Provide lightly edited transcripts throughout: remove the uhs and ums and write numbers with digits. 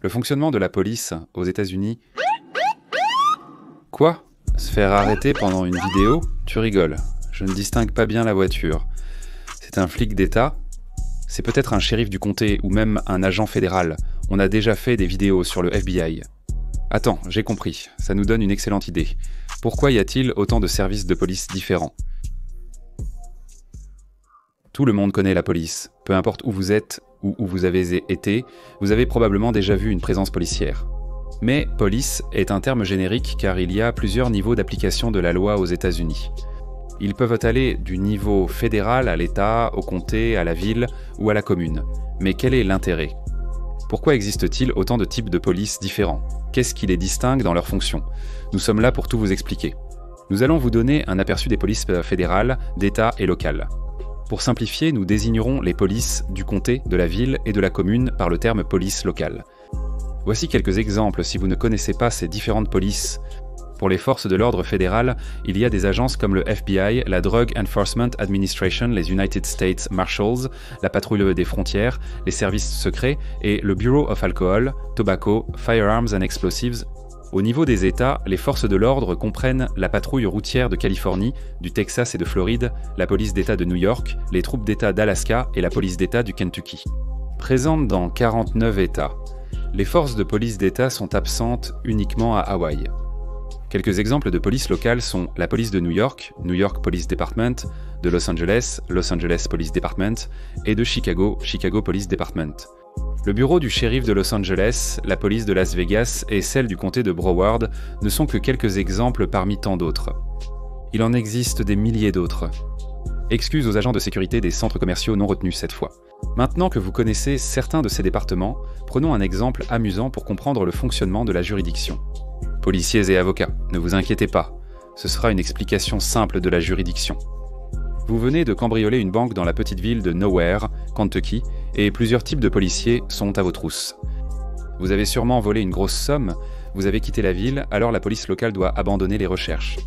Le fonctionnement de la police aux États-Unis... Quoi? Se faire arrêter pendant une vidéo? Tu rigoles. Je ne distingue pas bien la voiture. C'est un flic d'État? C'est peut-être un shérif du comté ou même un agent fédéral. On a déjà fait des vidéos sur le FBI. Attends, j'ai compris. Ça nous donne une excellente idée. Pourquoi y a-t-il autant de services de police différents? Tout le monde connaît la police. Peu importe où vous êtes ou où vous avez été, vous avez probablement déjà vu une présence policière. Mais police est un terme générique car il y a plusieurs niveaux d'application de la loi aux États-Unis. Ils peuvent aller du niveau fédéral à l'État, au comté, à la ville ou à la commune. Mais quel est l'intérêt? Pourquoi existe-t-il autant de types de police différents? Qu'est-ce qui les distingue dans leurs fonctions? Nous sommes là pour tout vous expliquer. Nous allons vous donner un aperçu des polices fédérales, d'État et locales. Pour simplifier, nous désignerons les polices du comté, de la ville et de la commune par le terme police locale. Voici quelques exemples si vous ne connaissez pas ces différentes polices. Pour les forces de l'ordre fédéral, il y a des agences comme le FBI, la Drug Enforcement Administration, les United States Marshals, la patrouille des frontières, les services secrets et le Bureau of Alcohol, Tobacco, Firearms and Explosives. Au niveau des États, les forces de l'ordre comprennent la patrouille routière de Californie, du Texas et de Floride, la police d'État de New York, les troupes d'État d'Alaska et la police d'État du Kentucky. Présentes dans 49 États, les forces de police d'État sont absentes uniquement à Hawaï. Quelques exemples de police locales sont la police de New York Police Department, de Los Angeles Police Department, et de Chicago Police Department. Le bureau du shérif de Los Angeles, la police de Las Vegas et celle du comté de Broward ne sont que quelques exemples parmi tant d'autres. Il en existe des milliers d'autres. Excuses aux agents de sécurité des centres commerciaux non retenus cette fois. Maintenant que vous connaissez certains de ces départements, prenons un exemple amusant pour comprendre le fonctionnement de la juridiction. Policiers et avocats, ne vous inquiétez pas, ce sera une explication simple de la juridiction. Vous venez de cambrioler une banque dans la petite ville de Nowhere, Kentucky, et plusieurs types de policiers sont à vos trousses. Vous avez sûrement volé une grosse somme, vous avez quitté la ville, alors la police locale doit abandonner les recherches.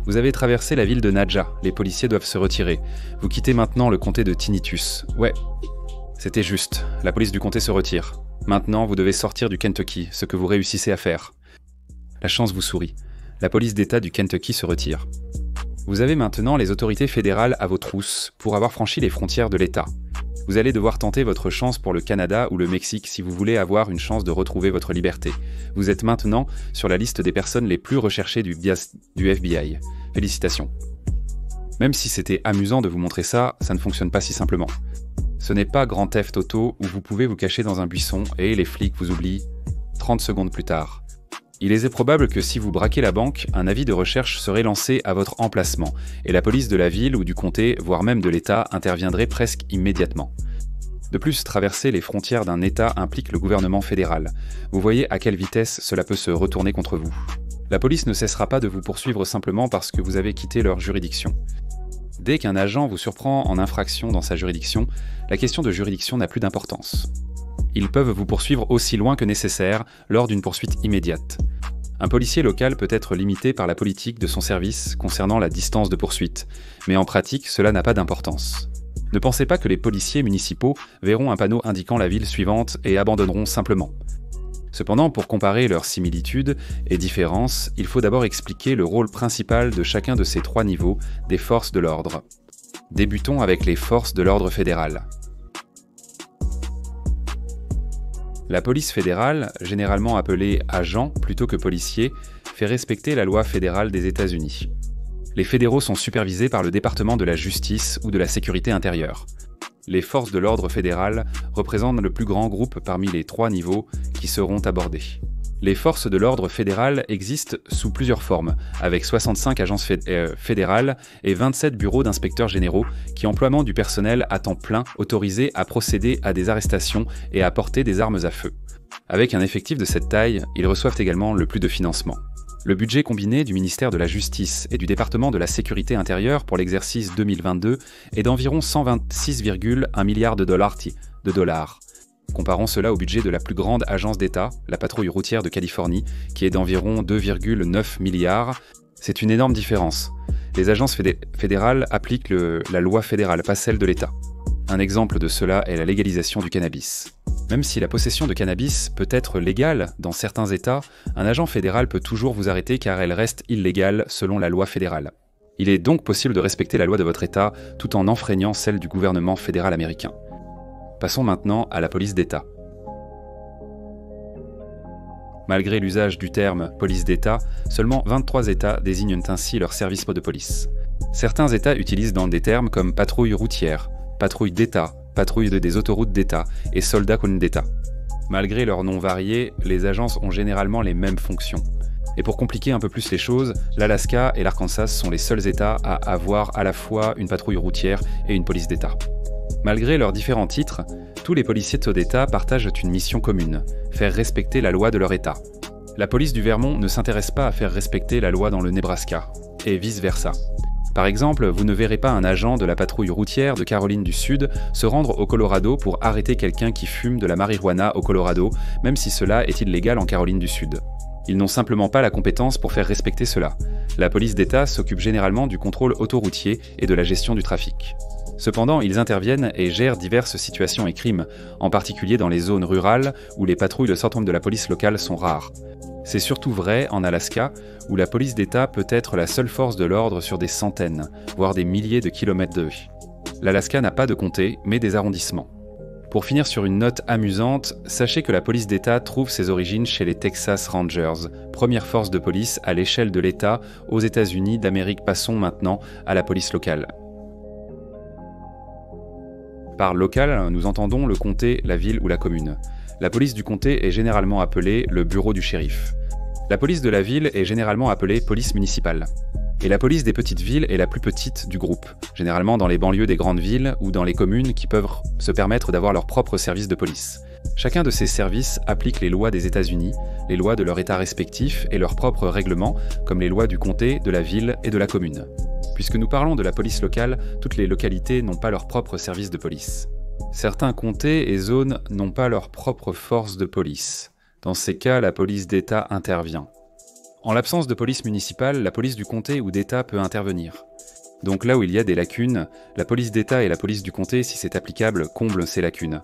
Vous avez traversé la ville de Nadja, les policiers doivent se retirer. Vous quittez maintenant le comté de Tinnitus. Ouais, c'était juste, la police du comté se retire. Maintenant, vous devez sortir du Kentucky, ce que vous réussissez à faire. La chance vous sourit. La police d'État du Kentucky se retire. Vous avez maintenant les autorités fédérales à vos trousses pour avoir franchi les frontières de l'État. Vous allez devoir tenter votre chance pour le Canada ou le Mexique si vous voulez avoir une chance de retrouver votre liberté. Vous êtes maintenant sur la liste des personnes les plus recherchées du FBI. Félicitations. Même si c'était amusant de vous montrer ça, ça ne fonctionne pas si simplement. Ce n'est pas Grand Theft Auto où vous pouvez vous cacher dans un buisson et les flics vous oublient 30 secondes plus tard. Il est probable que si vous braquez la banque, un avis de recherche serait lancé à votre emplacement, et la police de la ville ou du comté, voire même de l'État, interviendrait presque immédiatement. De plus, traverser les frontières d'un État implique le gouvernement fédéral. Vous voyez à quelle vitesse cela peut se retourner contre vous. La police ne cessera pas de vous poursuivre simplement parce que vous avez quitté leur juridiction. Dès qu'un agent vous surprend en infraction dans sa juridiction, la question de juridiction n'a plus d'importance. Ils peuvent vous poursuivre aussi loin que nécessaire lors d'une poursuite immédiate. Un policier local peut être limité par la politique de son service concernant la distance de poursuite, mais en pratique, cela n'a pas d'importance. Ne pensez pas que les policiers municipaux verront un panneau indiquant la ville suivante et abandonneront simplement. Cependant, pour comparer leurs similitudes et différences, il faut d'abord expliquer le rôle principal de chacun de ces trois niveaux des forces de l'ordre. Débutons avec les forces de l'ordre fédéral. La police fédérale, généralement appelée agent plutôt que policier, fait respecter la loi fédérale des États-Unis. Les fédéraux sont supervisés par le département de la justice ou de la sécurité intérieure. Les forces de l'ordre fédéral représentent le plus grand groupe parmi les trois niveaux qui seront abordés. Les forces de l'ordre fédéral existent sous plusieurs formes, avec 65 agences fédérales et 27 bureaux d'inspecteurs généraux qui emploient du personnel à temps plein autorisé à procéder à des arrestations et à porter des armes à feu. Avec un effectif de cette taille, ils reçoivent également le plus de financement. Le budget combiné du ministère de la Justice et du département de la Sécurité intérieure pour l'exercice 2022 est d'environ 126,1 milliards de dollars. Comparons cela au budget de la plus grande agence d'État, la patrouille routière de Californie, qui est d'environ 2,9 milliards. C'est une énorme différence. Les agences fédérales appliquent la loi fédérale, pas celle de l'État. Un exemple de cela est la légalisation du cannabis. Même si la possession de cannabis peut être légale dans certains États, un agent fédéral peut toujours vous arrêter car elle reste illégale selon la loi fédérale. Il est donc possible de respecter la loi de votre État tout en enfreignant celle du gouvernement fédéral américain. Passons maintenant à la police d'État. Malgré l'usage du terme « police d'État », seulement 23 États désignent ainsi leurs services de police. Certains États utilisent dans des termes comme patrouille routière, patrouille d'État, patrouille des autoroutes d'État et soldats con d'État. Malgré leurs noms variés, les agences ont généralement les mêmes fonctions. Et pour compliquer un peu plus les choses, l'Alaska et l'Arkansas sont les seuls États à avoir à la fois une patrouille routière et une police d'État. Malgré leurs différents titres, tous les policiers d'État partagent une mission commune, faire respecter la loi de leur État. La police du Vermont ne s'intéresse pas à faire respecter la loi dans le Nebraska, et vice-versa. Par exemple, vous ne verrez pas un agent de la patrouille routière de Caroline du Sud se rendre au Colorado pour arrêter quelqu'un qui fume de la marijuana au Colorado, même si cela est illégal en Caroline du Sud. Ils n'ont simplement pas la compétence pour faire respecter cela. La police d'État s'occupe généralement du contrôle autoroutier et de la gestion du trafic. Cependant, ils interviennent et gèrent diverses situations et crimes, en particulier dans les zones rurales où les patrouilles de sortie de la police locale sont rares. C'est surtout vrai en Alaska, où la police d'État peut être la seule force de l'ordre sur des centaines, voire des milliers de kilomètres de rue. L'Alaska n'a pas de comté, mais des arrondissements. Pour finir sur une note amusante, sachez que la police d'État trouve ses origines chez les Texas Rangers, première force de police à l'échelle de l'État aux États-Unis d'Amérique. Passons maintenant à la police locale. Par local, nous entendons le comté, la ville ou la commune. La police du comté est généralement appelée le bureau du shérif. La police de la ville est généralement appelée police municipale. Et la police des petites villes est la plus petite du groupe, généralement dans les banlieues des grandes villes ou dans les communes qui peuvent se permettre d'avoir leur propre service de police. Chacun de ces services applique les lois des États-Unis, les lois de leur État respectif et leurs propres règlements, comme les lois du comté, de la ville et de la commune. Puisque nous parlons de la police locale, toutes les localités n'ont pas leur propre service de police. Certains comtés et zones n'ont pas leur propre force de police. Dans ces cas, la police d'État intervient. En l'absence de police municipale, la police du comté ou d'État peut intervenir. Donc là où il y a des lacunes, la police d'État et la police du comté, si c'est applicable, comblent ces lacunes.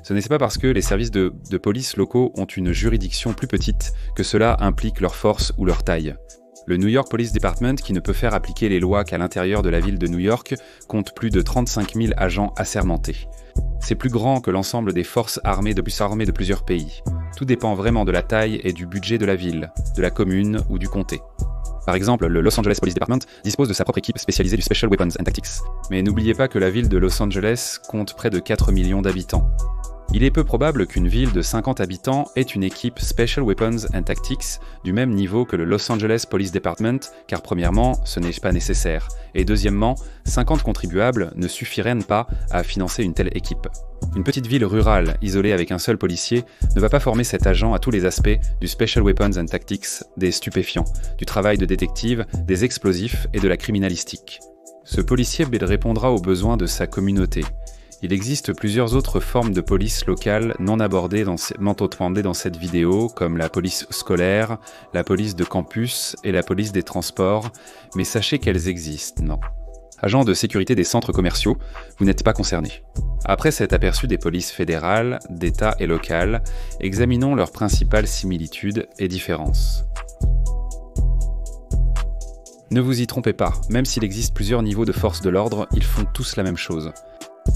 Ce n'est pas parce que les services de police locaux ont une juridiction plus petite que cela implique leur force ou leur taille. Le New York Police Department, qui ne peut faire appliquer les lois qu'à l'intérieur de la ville de New York, compte plus de 35 000 agents assermentés. C'est plus grand que l'ensemble des forces armées de plusieurs pays. Tout dépend vraiment de la taille et du budget de la ville, de la commune ou du comté. Par exemple, le Los Angeles Police Department dispose de sa propre équipe spécialisée du Special Weapons and Tactics. Mais n'oubliez pas que la ville de Los Angeles compte près de 4 millions d'habitants. Il est peu probable qu'une ville de 50 habitants ait une équipe Special Weapons and Tactics du même niveau que le Los Angeles Police Department, car premièrement, ce n'est pas nécessaire, et deuxièmement, 50 contribuables ne suffiraient pas à financer une telle équipe. Une petite ville rurale, isolée avec un seul policier, ne va pas former cet agent à tous les aspects du Special Weapons and Tactics, des stupéfiants, du travail de détective, des explosifs et de la criminalistique. Ce policier répondra aux besoins de sa communauté. Il existe plusieurs autres formes de police locale non abordées dans cette vidéo, comme la police scolaire, la police de campus et la police des transports, mais sachez qu'elles existent, non. Agents de sécurité des centres commerciaux, vous n'êtes pas concernés. Après cet aperçu des polices fédérales, d'État et locales, examinons leurs principales similitudes et différences. Ne vous y trompez pas, même s'il existe plusieurs niveaux de force de l'ordre, ils font tous la même chose.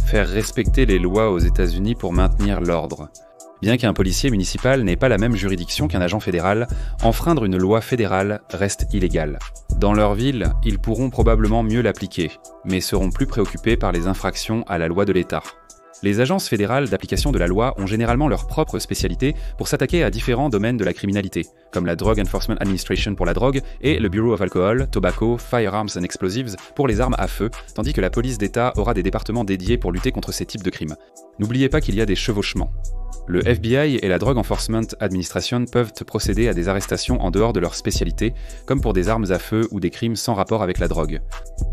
Faire respecter les lois aux États-Unis pour maintenir l'ordre. Bien qu'un policier municipal n'ait pas la même juridiction qu'un agent fédéral, enfreindre une loi fédérale reste illégal. Dans leur ville, ils pourront probablement mieux l'appliquer, mais seront plus préoccupés par les infractions à la loi de l'État. Les agences fédérales d'application de la loi ont généralement leur propre spécialité pour s'attaquer à différents domaines de la criminalité, comme la Drug Enforcement Administration pour la drogue et le Bureau of Alcohol, Tobacco, Firearms and Explosives pour les armes à feu, tandis que la police d'État aura des départements dédiés pour lutter contre ces types de crimes. N'oubliez pas qu'il y a des chevauchements. Le FBI et la Drug Enforcement Administration peuvent procéder à des arrestations en dehors de leur spécialité, comme pour des armes à feu ou des crimes sans rapport avec la drogue.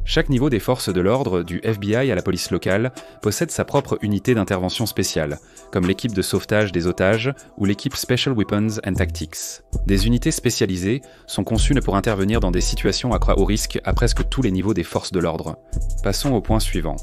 Chaque niveau des forces de l'ordre, du FBI à la police locale, possède sa propre unité d'intervention spéciale, comme l'équipe de sauvetage des otages ou l'équipe Special Weapons and Tactics. Des unités spécialisées sont conçues pour intervenir dans des situations à risque à presque tous les niveaux des forces de l'ordre. Passons au point suivant.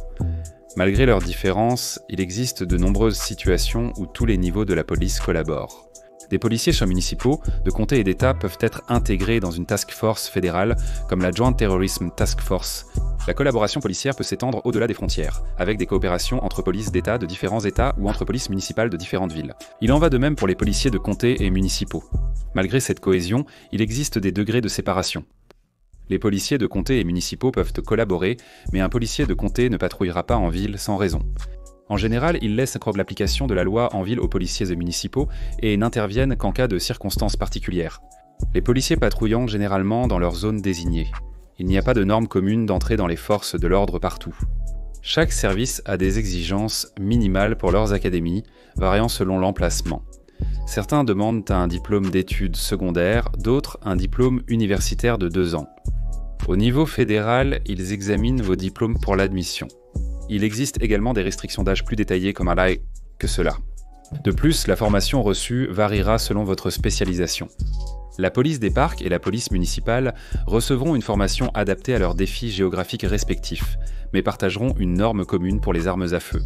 Malgré leurs différences, il existe de nombreuses situations où tous les niveaux de la police collaborent. Des policiers municipaux, de comté et d'État peuvent être intégrés dans une task force fédérale comme la Joint Terrorism Task Force. La collaboration policière peut s'étendre au-delà des frontières, avec des coopérations entre polices d'État de différents États ou entre polices municipales de différentes villes. Il en va de même pour les policiers de comté et municipaux. Malgré cette cohésion, il existe des degrés de séparation. Les policiers de comté et municipaux peuvent collaborer, mais un policier de comté ne patrouillera pas en ville sans raison. En général, ils laissent l'application de la loi en ville aux policiers et municipaux et n'interviennent qu'en cas de circonstances particulières. Les policiers patrouillant généralement dans leur zone désignée. Il n'y a pas de normes communes d'entrée dans les forces de l'ordre partout. Chaque service a des exigences minimales pour leurs académies, variant selon l'emplacement. Certains demandent un diplôme d'études secondaires, d'autres un diplôme universitaire de 2 ans. Au niveau fédéral, ils examinent vos diplômes pour l'admission. Il existe également des restrictions d'âge plus détaillées comme que cela. De plus, la formation reçue variera selon votre spécialisation. La police des parcs et la police municipale recevront une formation adaptée à leurs défis géographiques respectifs, mais partageront une norme commune pour les armes à feu.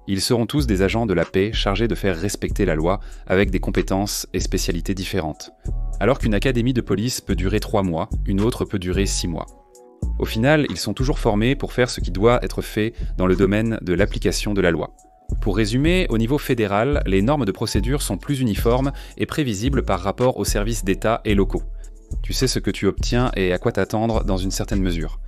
Ils seront tous des agents de la paix chargés de faire respecter la loi avec des compétences et spécialités différentes. Alors qu'une académie de police peut durer 3 mois, une autre peut durer 6 mois. Au final, ils sont toujours formés pour faire ce qui doit être fait dans le domaine de l'application de la loi. Pour résumer, au niveau fédéral, les normes de procédure sont plus uniformes et prévisibles par rapport aux services d'État et locaux. Tu sais ce que tu obtiens et à quoi t'attendre dans une certaine mesure.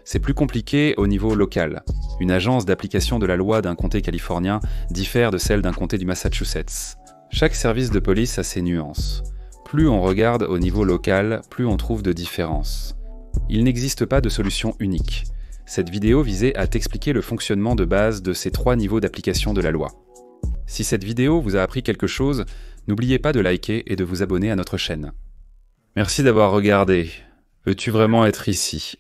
C'est plus compliqué au niveau local. Une agence d'application de la loi d'un comté californien diffère de celle d'un comté du Massachusetts. Chaque service de police a ses nuances. Plus on regarde au niveau local, plus on trouve de différences. Il n'existe pas de solution unique. Cette vidéo visait à t'expliquer le fonctionnement de base de ces 3 niveaux d'application de la loi. Si cette vidéo vous a appris quelque chose, n'oubliez pas de liker et de vous abonner à notre chaîne. Merci d'avoir regardé. Veux-tu vraiment être ici?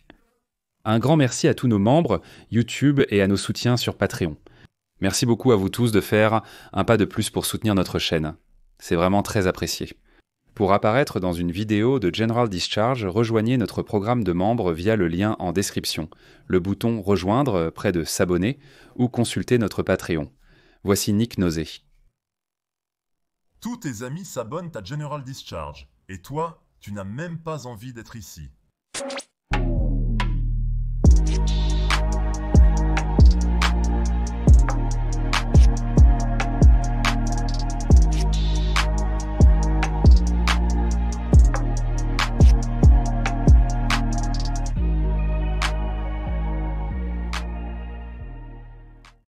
Un grand merci à tous nos membres, YouTube et à nos soutiens sur Patreon. Merci beaucoup à vous tous de faire un pas de plus pour soutenir notre chaîne. C'est vraiment très apprécié. Pour apparaître dans une vidéo de General Discharge, rejoignez notre programme de membres via le lien en description, le bouton « Rejoindre » près de « S'abonner » ou consulter notre Patreon. Voici Nick Nosé. Tous tes amis s'abonnent à General Discharge, et toi, tu n'as même pas envie d'être ici.